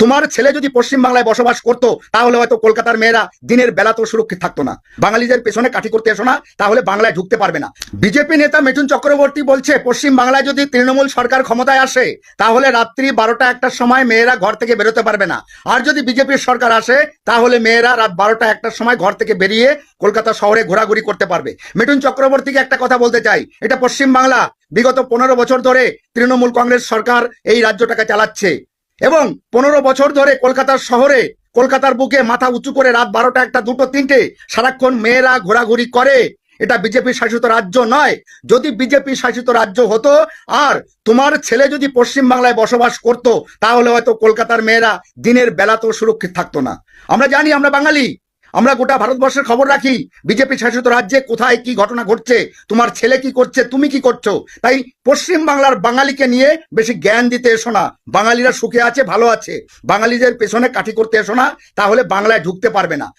তোমার ছেলে যদি পশ্চিম বাংলায় বসবাস করতো তাহলে হয়তো কলকাতার মেয়েরা দিনের বেলা তো সুরক্ষিত থাকতো না। বাঙালিদের পেছনে কাঠি করতে এসো না, তাহলে বাংলায় ঢুকতে পারবে না। বিজেপি নেতা মিঠুন চক্রবর্তী বলছে পশ্চিম বাংলায় যদি তৃণমূল সরকার ক্ষমতায় আসে তাহলে রাত্রি 12টা-1টার সময় মেয়েরা ঘর থেকে বেরোতে পারবে না, আর যদি বিজেপির সরকার আসে তাহলে মেয়েরা রাত 12টা-1টার সময় ঘর থেকে বেরিয়ে কলকাতা শহরে ঘোরাঘুরি করতে পারবে। মিঠুন চক্রবর্তীকে একটা কথা বলতে চাই, এটা পশ্চিম বাংলা। বিগত 15 বছর ধরে তৃণমূল কংগ্রেস সরকার এই রাজ্যটাকে চালাচ্ছে এবং 15 বছর ধরে কলকাতার শহরে, কলকাতার বুকে মাথা উঁচু করে রাত 12টা, 1টা, 2টো, 3টে সারাক্ষণ মেয়েরা ঘোরাঘুরি করে। এটা বিজেপি শাসিত রাজ্য নয়। যদি বিজেপি শাসিত রাজ্য হতো আর তোমার ছেলে যদি পশ্চিম বাংলায় বসবাস করতো তাহলে হয়তো কলকাতার মেয়েরা দিনের বেলা তো সুরক্ষিত থাকতো না। আমরা জানি, আমরা বাঙালি, আমরা গোটা ভারতবর্ষের খবর রাখি বিজেপি শাসিত রাজ্যে কোথায় কি ঘটনা ঘটছে, তোমার ছেলে কি করছে, তুমি কি করছো। তাই পশ্চিম বাংলার বাঙালিকে নিয়ে বেশি জ্ঞান দিতে এসো না। বাঙালিরা সুখে আছে, ভালো আছে। বাঙালিদের পেছনে কাঠি করতে এসো না, তাহলে বাংলায় ঢুকতে পারবে না।